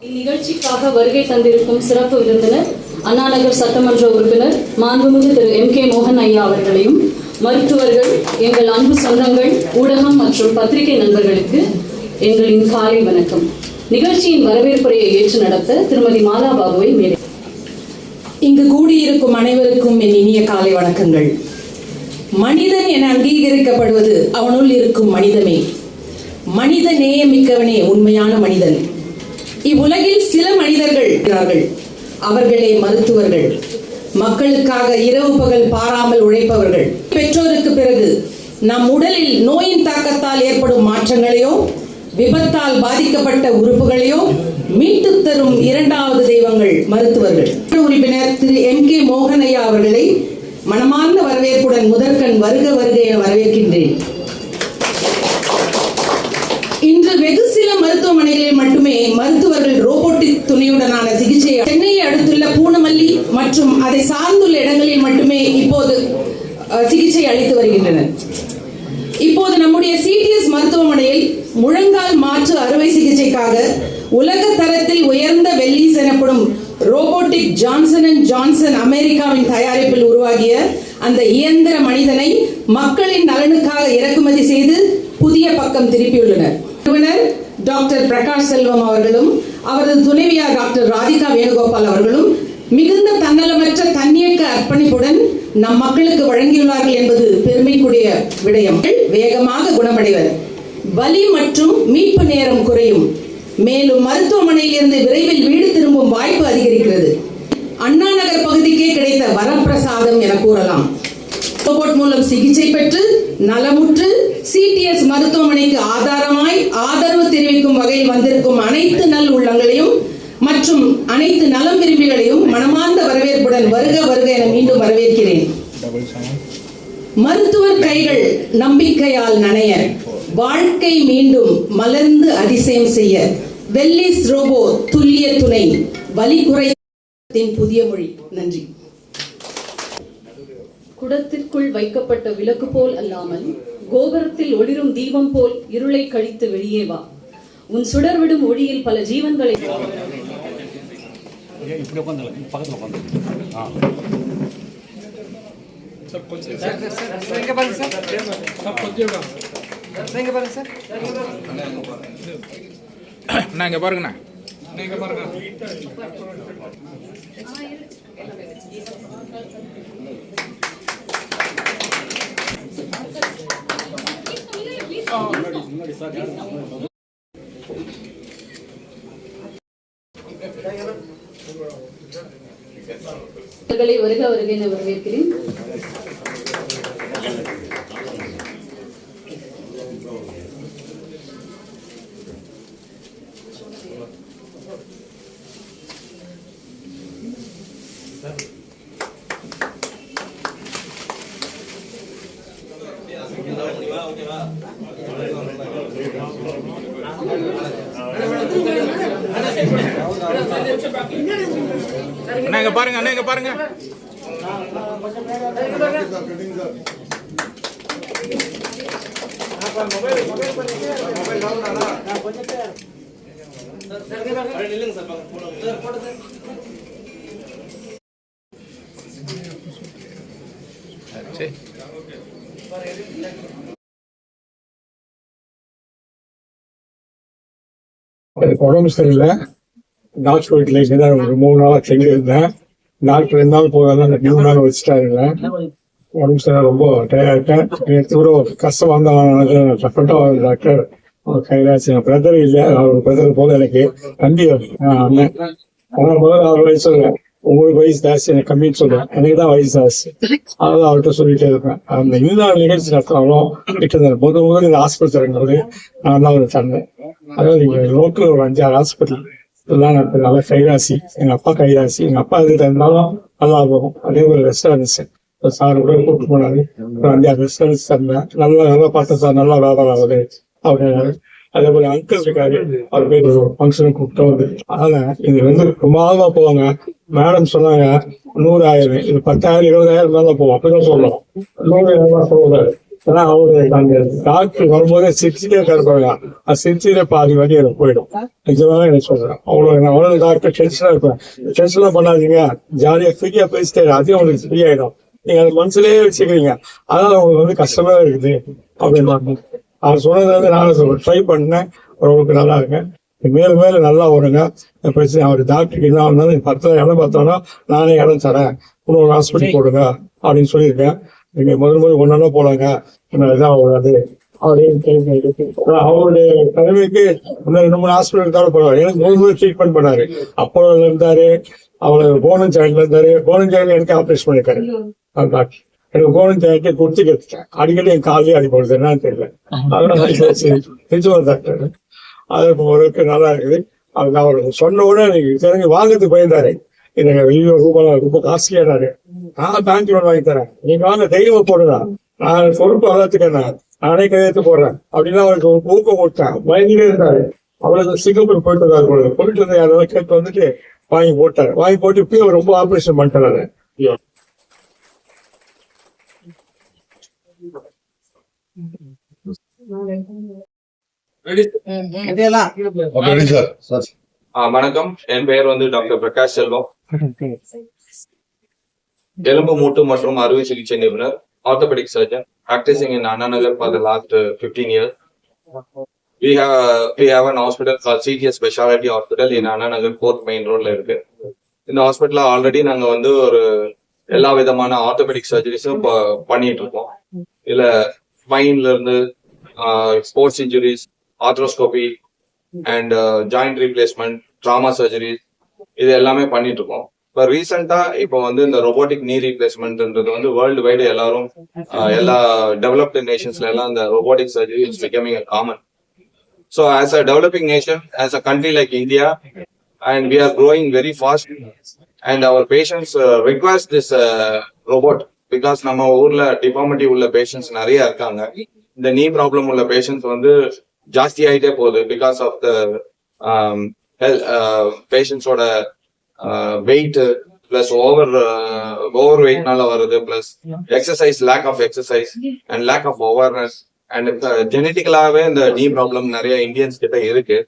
இந்நிகழ்ச்சிக்காக வருகை தந்திருக்கும் சிறப்பு விருந்தினர் அண்ணாநகர் சட்டமன்ற உறுப்பினர் மாண்புமிகு திரு M.K. மோகன் ஐயா அவர்களையும், மருத்துவர்கள், எங்கள் அன்பு சொந்தங்கள், ஊடகம் மற்றும் பத்திரிகை நண்பர்களுக்கு எங்களின் காலை வணக்கம். நிகழ்ச்சியின் வரவேற்புரையை ஏற்று நடத்த திருமதி மாலா பாபுவை மேலே. இங்கு கூடியிருக்கும் அனைவருக்கும் என் இனிய காலை வணக்கங்கள். மனிதன் என அங்கீகரிக்கப்படுவது அவனுள் இருக்கும் மனிதமே. மனித நேயமிக்கவனே உண்மையான மனிதன். இவ்வுலகில் சில மனிதர்கள் இருக்கிறார்கள். அவர்களே மருத்துவர்கள். மக்களுக்காக இரவு பகல் பாராமல் உழைப்பவர்கள். பெற்றோருக்கு பிறகு நம் உடலில் நோயின் தாக்கத்தால் ஏற்படும் மாற்றங்களையோ, விபத்தால் பாதிக்கப்பட்ட உறுப்புகளையோ மீட்டு தரும் இரண்டாவது தெய்வங்கள் மருத்துவர்கள். உறுப்பினர் திரு M.K. மோகன் ஐயா அவர்களை மனமார்ந்த வரவேற்புடன் முதற்கண் வருக வருக என வரவேற்கின்றேன். இன்று வெகு சில மருத்துவமனைகளில் மட்டுமே மருத்துவர்கள் ரோபோட்டிக் துணையுடனான சிகிச்சை சென்னையை அடுத்துள்ள பூனமல்லி மற்றும் அதை சார்ந்துள்ள இடங்களில் மட்டுமே இப்போது சிகிச்சை அளித்து வருகின்றனர். இப்போது நம்முடைய CTS மருத்துவமனையில் முழங்கால் மாற்று அறுவை சிகிச்சைக்காக உலக தரத்தில் உயர்ந்த வெல்லிஸ் எனப்படும் ரோபோட்டிக் ஜான்சன் அண்ட் ஜான்சன் அமெரிக்காவின் தயாரிப்பில் உருவாகிய அந்த இயந்திர மனிதனை மக்களின் நலனுக்காக இறக்குமதி செய்து புதிய பக்கம் திருப்பியுள்ளனர். நிறுவனர் டாக்டர் பிரகாஷ் செல்வம் அவர்களும் அவரது துணைவியார் டாக்டர் ராதிகா வேணுகோபால் அவர்களும் மிகுந்த தன்னலமற்ற தன்னியக்க அர்ப்பணிப்புடன் நம் மக்களுக்கு வழங்கியுள்ளார்கள் என்பது பெருமைக்குரிய விடயம். வேகமாக குணமடைவர், வலி மற்றும் மீட்பு நேரம் குறையும், மேலும் மருத்துவமனையில் இருந்து விரைவில் வீடு திரும்பும் வாய்ப்பு அதிகரிக்கிறது. அண்ணா நகர் பகுதிக்கே கிடைத்த வரப்பிரசாதம் என கூறலாம். ரோபோட் மூலம் சிகிச்சை பெற்று நலமுற்று CTS மருத்துவமனைக்கு ஆதரவு தெரிவிக்கும் வகையில் வந்திருக்கும் அனைத்து நல் உள்ளங்களையும் மற்றும் அனைத்து நலம் விரும்பிகளையும் மனமார்ந்த வரவேற்புடன் வருக வருக என மீண்டும் வரவேற்கிறேன். மருத்துவர் கைகள் நம்பிக்கையால் நனைய, வாழ்க்கை மீண்டும் மலர்ந்து அதிசயம் செய்ய, வெல்லிஸ் ரோபோ துல்லிய துணை, வலி குறைத்தின் புதிய மொழி. நன்றி. குடத்திற்குள் வைக்கப்பட்ட விளக்கு போல் அல்லாமல் கோபுரத்தில் ஒளிரும் தீபம் போல் இருளை கழித்து வெளியே வா. உன் சுடர்விடும் ஒளியில் பல ஜீவன்களை பாருங்க. வருக வருக என வரவேற்கிறேன். பாருங்க. உடம்பு சரியில்லை, டாக்டர் வீட்டில் ஒரு 3 நாளா செஞ்சு இருந்தேன். டாக்டர் 2 நாள் போகாதான் அந்த 3 நாள் வச்சுட்டாருங்க. உடம்பு சரியா ரொம்ப டயர்டாயிட்டேன். நேற்று கூட கஷ்டமா இருந்தாலும் டாக்டர் கையிலாச்சு. என் பிரதர் இல்லை, அவரோட பிரதர் போல எனக்கு தம்பி அண்ணன். அதனால முதல்ல 6 வயசு சொல்லுவேன், உங்களுக்கு வயசு ஜாஸ்தி, எனக்கு கம்மின்னு சொல்லுவேன். எனக்கு தான் வயசு ஜாஸ்தி. அதான் அவர்கிட்ட சொல்லிட்டே இருப்பேன். அந்த இந்த நிகழ்ச்சி நடத்தினாலும் கிட்ட முதல் இந்த ஹாஸ்பிட்டல் நான் தான் அவர் தந்தேன். அதாவது இங்க லோக்கல் ஒரு 5-6 ஹாஸ்பிட்டல் இதெல்லாம் நல்லா கைராசி. எங்க அப்பா கைராசி. எங்க அப்பா எதுக்கு இருந்தாலும் நல்லா போகும். அதே ஒரு ரெஸ்டாரண்ட்ஸ் சார் கூட கூப்பிட்டு போனாரு. ஒரு 5-6 ரெஸ்டாரண்ட்ஸ் தந்தேன். நல்லா பார்த்தேன் சார், நல்லா வியாபாரம் ஆகுது அப்படின்னாரு. அதே போல அங்கிள் இருக்காரு, அவர் போய் ஒரு ஃபங்க்ஷனுக்கு கூப்பிட்டு வந்து. அதனால இது ரொம்ப ஆழமா போவாங்க. மேடம் சொன்னாங்க 100,000, இது 10,000 20,000 தான் போவோம். அப்படிதான் சொல்லலாம். 100,000 சொல்லக்கூடாது. ஏன்னா அவரு அந்த டாக்டர் வரும்போதே சிரிச்சுட்டே இருப்பாங்க. அது சிரிச்சுட்டே பாதி வழி எனக்கு போயிடும். நிஜமாக எனக்கு சொல்றேன். அவ்வளவு டாக்டர் டென்ஷனா இருப்பேன். டென்ஷன்லாம் பண்ணாதீங்க, ஜாலியா ஃப்ரீயா பேசிட்டே அதையும் உங்களுக்கு ஃப்ரீ ஆயிடும். நீங்க அது மனசுலயே வச்சுக்கிறீங்க, அதனால உங்களுக்கு வந்து கஷ்டமா இருக்குது அப்படின்னு அவர் சொன்னது நானும் ட்ரை பண்ணேன். உங்களுக்கு நல்லா இருக்கேன், மேலும் மேலும் நல்லா வருங்க. பிரச்சனை அவர் டாக்டருக்கு என்ன இருந்தாலும் 10 இடம் பார்த்தாலும் நானே இடம் தரேன், இன்னொரு ஹாஸ்பிட்டல் போடுங்க அப்படின்னு சொல்லியிருக்கேன். நீங்க முதல் ஒன்னா போலாங்க, இதான் வராது அப்படின்னு அவருடைய தலைமைக்கு இன்னும் 2-3 ஹாஸ்பிட்டல் தான் போறாரு. எனக்கு முதல் ட்ரீட்மெண்ட் பண்ணாரு. அப்போல இருந்தாரு, அவரு போனன் ஜாயின்ல இருந்தாரு. போனன் ஜாயின் எனக்கு ஆப்ரேஷன் பண்ணிருக்காரு டாக்டர். எனக்கு போனன் ஜாயின்ட்டு குடிச்சு கற்றுட்டேன். அடிக்கடி என் காலையே அடிப்படுது, என்னன்னு தெரியல. அதனால நிஜம் டாக்டர் அது ஓரளவுக்கு நல்லா இருக்குது. அது அவர் சொன்ன உடனே எனக்கு தெரிஞ்சு வாங்கிறதுக்கு பயந்தாரு. எனக்கு வெளியே ரொம்ப காஸ்ட்லியானாரு. நான் பேங்க் லோன் வாங்கி தரேன், நீங்க வாங்க தைரியமா போடுங்க, நான் பொறுப்பு வளர்த்துக்கேன், நானே கையெழுத்து போடுறேன் அப்படின்னு அவருக்கு ஊக்கம் கொடுத்தேன். பயந்துட்டே இருந்தாரு. அவ்வளவு சிங்கப்பூர் போயிட்டு இருந்தாரு. போயிட்டு இருந்த யாராவது கேட்டு வந்துட்டு வாங்கி போட்டாரு. வாங்கி போட்டு இப்பயும் அவர் ரொம்ப ஆபரேஷன் பண்ணிட்டாரு. வணக்கம், என் பெயர் வந்து டாக்டர் பிரகாஷ் செல்வம், எலும்பு மூட்டு மற்றும் அறுவை சிகிச்சை நிபுணர், orthopedic surgeon, practicing in Anna Nagar for the last 15 years. We have an hospital called CTS Specialty Hospital in Anna Nagar 4th Main Road ல இருக்கு. இந்த ஹாஸ்பிட்டல்ல ஆல்ரெடி நாங்க வந்து ஒரு எல்லா விதமான ஆர்த்தோபெடிக் சர்ஜரிஸும் பண்ணிட்டு இருக்கோம். இதுல ஸ்பைன்ல இருந்து sports injuries, arthroscopy and joint replacement, drama surgery, இது எல்லாமே பண்ணிட்டு இருக்கோம். இப்போ ரீசெண்டா இப்போ வந்து இந்த ரொபோட்டிக் நீ ரீப்ளேஸ்மெண்ட்ன்றது வந்து வேர்ல்டு வைடு எல்லாரும் எல்லா டெவலப்டு நேஷன்ஸ்ல எல்லாம் இந்த robotic surgery is becoming a common. So as a developing nation, as a country like India, and we are growing very fast, and our patients request this robot because நம்ம ஊர்ல deformity உள்ள patients நிறைய இருக்காங்க. இந்த knee problem உள்ள patients வந்து ஜாஸ்தி ஆகிட்டே போகுது பிகாஸ் ஆஃப் த பேஷண்ட்ஸோட வெயிட் பிளஸ் ஓவர் வெயிட்னால வருது, plus exercise, lack of exercise and lack of awareness, and ஜெனட்டிக்கலாவே இந்த நீ ப்ராப்ளம் நிறைய இந்தியன்ஸ் கிட்ட இருக்கு.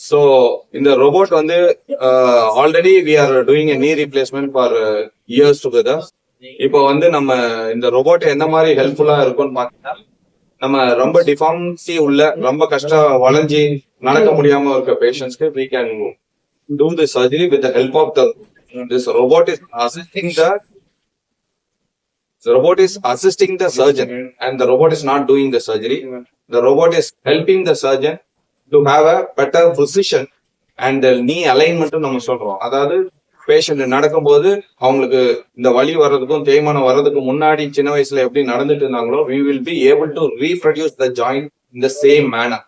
ஸோ இந்த ரோபோட் வந்து already we are doing a knee replacement for years together. இப்போ வந்து நம்ம இந்த ரோபோட் எந்த மாதிரி ஹெல்ப்ஃபுல்லா இருக்கும்னு பார்த்தீங்கன்னா, நம்ம ரொம்ப டிஃபார்மிட்டி உள்ள, ரொம்ப கஷ்டம் வளைஞ்சி நடக்க முடியாம இருக்க பேஷண்ட்ஸ்க்கு we can do the surgery with the help of this robot is assisting the surgeon, and the robot is not doing the surgery. The robot is helping the surgeon to have a better precision and the knee alignment நம்ம சொல்றோம். அதாவது patient நடக்கும்போது அவங்களுக்கு இந்த வலி வர்றதுக்கும் தேய்மானம் வர்றதுக்கு முன்னாடி சின்ன வயசுல எப்படி நடந்துட்டு இருந்தாங்களோ, we will be able to reproduce the joint in the same manner.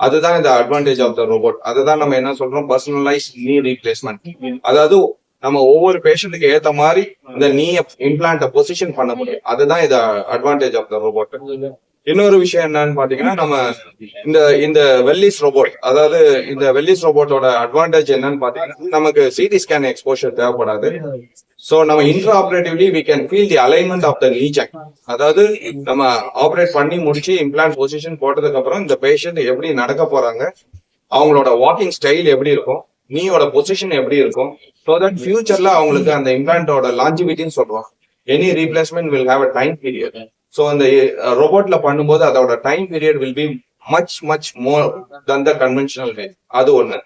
அதுதான் இந்த அட்வான்டேஜ் ஆஃப் த ரோபோட். அதுதான் நம்ம என்ன சொல்றோம், பர்சனலைஸ் நீ ரீப்ளேஸ்மெண்ட். அதாவது நம்ம ஒவ்வொரு பேஷண்ட்டுக்கு ஏத்த மாதிரி இந்த நீ இம்ப்ளான்ட பொசிஷன் பண்ண முடியும். அதுதான் இது அட்வான்டேஜ் ஆஃப் த ரோபோட். இன்னொரு விஷயம் என்னன்னு பாத்தீங்கன்னா, நம்ம இந்த வெல்லிஸ் ரோபோட், அதாவது இந்த வெல்லிஸ் ரோபோட்டோட அட்வான்டேஜ் என்னன்னு பாத்தீங்கன்னா, நமக்கு சிடி ஸ்கேன் எக்ஸ்போஷர் தேவைப்படாது. சோ நம்ம intra ஆபரேட்டிவ்லி we can feel the alignment of the knee joint. அதாவது நம்ம ஆபரேட் பண்ணி முடிச்சு இம்ப்ளான்ட் பொசிஷன் போட்டதுக்கு அப்புறம் இந்த பேஷண்ட் எப்படி நடக்க போறாங்க, அவங்களோட வாக்கிங் ஸ்டைல் எப்படி இருக்கும், நீயோட பொசிஷன் எப்படி இருக்கும், so that ஃபியூச்சர்ல அவங்களுக்கு அந்த இம்ப்ளான்ட்டோட லாஞ்சிவிட்டின்னு சொல்றோம். Any replacement will have a time period. So அந்த ரோபோட்ல பண்ணும்போது அதோட time period will be much more than the conventional way. அது ஒண்ணு.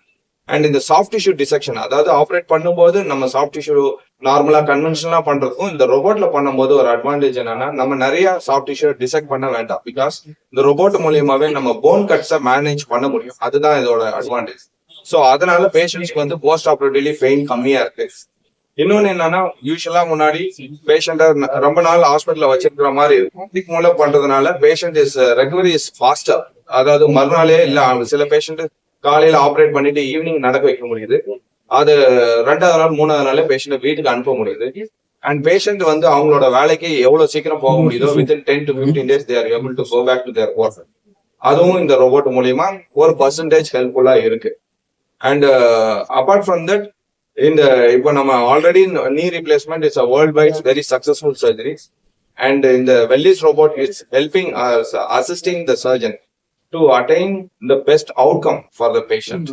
அண்ட் இந்த சாஃப்ட் டிஷ்யூ டிசெக்ஷன், அதாவது ஆப்ரேட் பண்ணும்போது நம்ம சாஃப்ட் டிஷ்யூ நார்மலா கன்வென்ஷனலா பண்றதுக்கும் இந்த ரோபோட்ல பண்ணும்போது ஒரு அட்வான்டேஜ் என்னன்னா, நம்ம நிறைய சாஃப்ட் டிஷ்யூ டிசெக்ட் பண்ண வேண்டாம். பிகாஸ் இந்த ரோபோட் மூலியமாவே நம்ம போன் கட்ஸை மேனேஜ் பண்ண முடியும். அதுதான் இதோட அட்வான்டேஜ். ஸோ அதனால பேஷண்ட்ஸ்க்கு வந்து போஸ்ட் ஆப்ரேட்டிவ்லி பெயின் கம்மியா இருக்கு. இன்னொன்னு என்னன்னா, யூஸ்வலா முன்னாடி பேஷண்ட ரொம்ப நாள் ஹாஸ்பிட்டல்ல வச்சிருக்கிற மாதிரி இருக்கும். இதுக்கு மூலம் பண்றதுனால பேஷண்ட் ரெக்கவரி இஸ் ஃபாஸ்டர். அதாவது மறுநாளே இல்ல, சில பேஷண்ட் காலையில ஆப்ரேட் பண்ணிட்டு ஈவினிங் நடக்க வைக்க முடியுது. அது 2வது நாள் 3வது நாளே பேஷண்ட் வீட்டுக்கு அனுப்ப முடியுது. அண்ட் பேஷண்ட் வந்து அவங்களோட வேலைக்கு எவ்வளவு சீக்கிரம் போக முடியுதோ within 10 to 15 days they are able to go back to their work. அதுவும் இந்த ரோபோட் மூலியமா ஒரு % ஹெல்ப்ஃபுல்லா இருக்கு. அண்ட் அபார்ட் ஃப்ரம் தட், இப்போ நம்ம already knee replacement is a world wide very successful surgery. and in the Wellis robot is helping us, assisting the surgeon to attain the best outcome for the patient.